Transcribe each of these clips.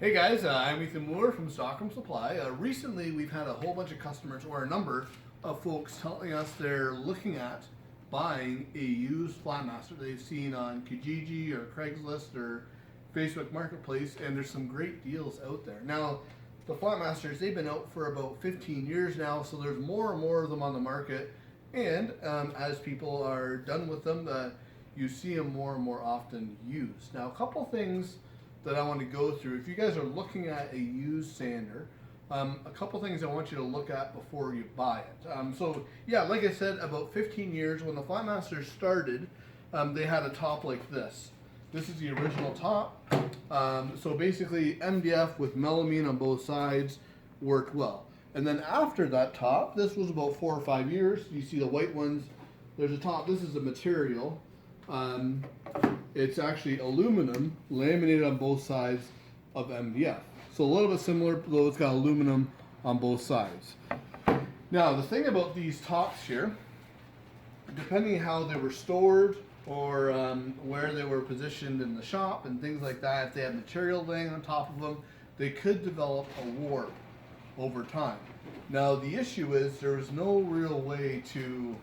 Hey guys, I'm Ethan Moore from Stockholm Supply. Recently we've had a whole bunch of customers, or a number of folks, telling us they're looking at buying a used Flatmaster they've seen on Kijiji or Craigslist or Facebook Marketplace, and there's some great deals out there. Now, the Flatmasters, they've been out for about 15 years now, so there's more and more of them on the market, and as people are done with them, you see them more and more often used. Now, a couple things that I want to go through. If you guys are looking at a used sander, a couple things I want you to look at before you buy it. So yeah, like I said, about 15 years, when the Flatmasters started, they had a top like this. This is the original top. So basically MDF with melamine on both sides worked well. And then after that top, this was about 4 or 5 years. You see the white ones, there's a top, this is the material. It's actually aluminum laminated on both sides of MDF. So a little bit similar, though it's got aluminum on both sides. Now, the thing about these tops here, depending how they were stored or where they were positioned in the shop and things like that, if they had material laying on top of them, they could develop a warp over time. Now, the issue is there is no real way to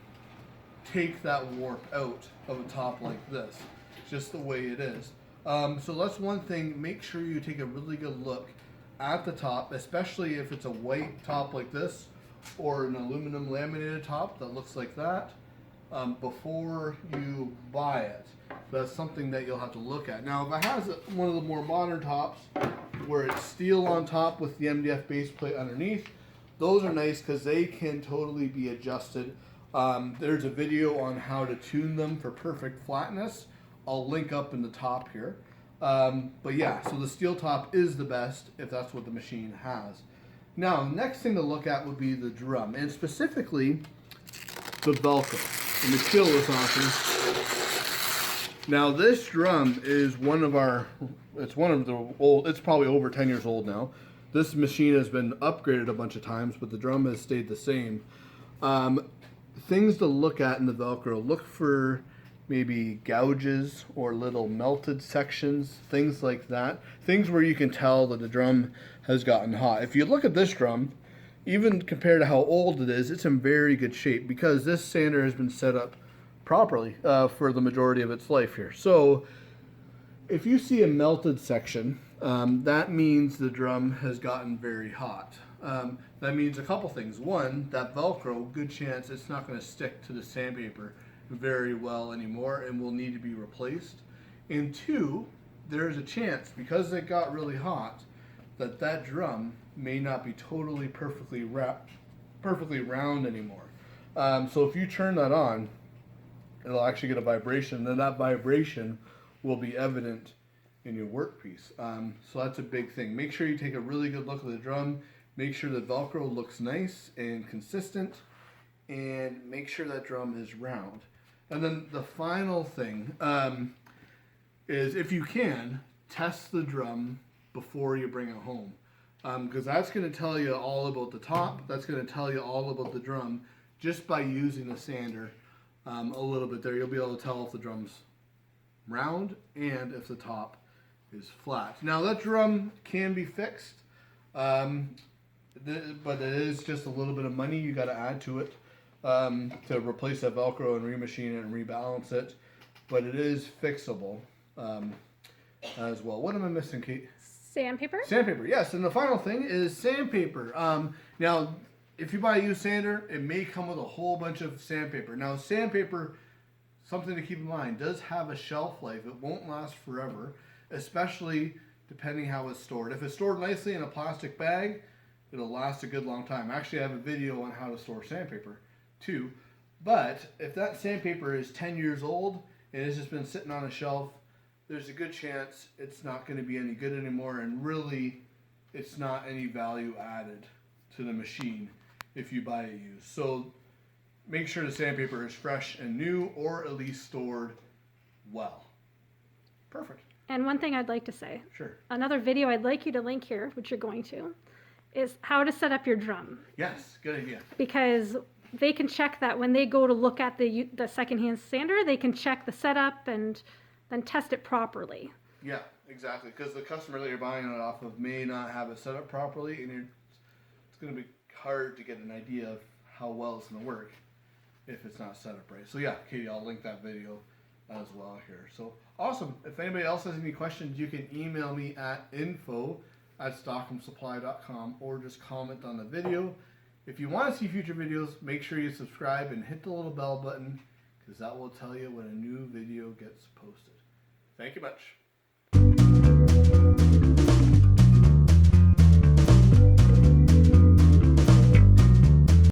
take that warp out of a top like this, just the way it is. So that's one thing. Make sure you take a really good look at the top, especially if it's a white top like this or an aluminum laminated top that looks like that, before you buy it. That's something that you'll have to look at. Now, if it has one of the more modern tops where it's steel on top with the MDF base plate underneath, those are nice because they can totally be adjusted. There's a video on how to tune them for perfect flatness. I'll link up in the top here. But yeah, so the steel top is the best if that's what the machine has. Now, next thing to look at would be the drum, and specifically the velcro. Let me peel this off here. Now, this drum is one of the old, it's probably over 10 years old now. This machine has been upgraded a bunch of times, but the drum has stayed the same. Things to look at in the velcro, look for maybe gouges or little melted sections, things like that. Things where you can tell that the drum has gotten hot. If you look at this drum, even compared to how old it is, it's in very good shape because this sander has been set up properly for the majority of its life here. So if you see a melted section, that means the drum has gotten very hot. That means a couple things. One, that Velcro, good chance it's not going to stick to the sandpaper very well anymore and will need to be replaced. And two, there's a chance, because it got really hot, that that drum may not be totally perfectly round anymore. So if you turn that on, it'll actually get a vibration, and then that vibration will be evident in your workpiece. So that's a big thing. Make sure you take a really good look at the drum. Make sure the Velcro looks nice and consistent, and make sure that drum is round. And then the final thing is, if you can, test the drum before you bring it home. Because that's going to tell you all about the top. That's going to tell you all about the drum just by using the sander a little bit there. You'll be able to tell if the drum's round and if the top is flat. Now, that drum can be fixed. But it is just a little bit of money you got to add to it to replace that Velcro and remachine it and rebalance it. But it is fixable as well. What am I missing, Kate? Sandpaper? Sandpaper, yes. And the final thing is sandpaper. Now, if you buy a used sander, it may come with a whole bunch of sandpaper. Now, sandpaper, something to keep in mind, does have a shelf life. It won't last forever, especially depending how it's stored. If it's stored nicely in a plastic bag, it'll last a good long time. Actually, I have a video on how to store sandpaper too. But if that sandpaper is 10 years old and it's just been sitting on a shelf, there's a good chance it's not going to be any good anymore, and really it's not any value added to the machine if you buy it used. So make sure the sandpaper is fresh and new, or at least stored well. Perfect. And one thing I'd like to say. Sure. Another video I'd like you to link here, which you're going to, is how to set up your drum. Yes, good idea. Because they can check that when they go to look at the secondhand sander, they can check the setup and then test it properly. Yeah. exactly. Because the customer that you're buying it off of may not have it set up properly, and it's going to be hard to get an idea of how well it's going to work if it's not set up right. So yeah, Katie, I'll link that video as well here. So awesome. If anybody else has any questions, you can email me at info@stockholmsupply.com or just comment on the video. If you want to see future videos, make sure you subscribe and hit the little bell button, because that will tell you when a new video gets posted. Thank you much.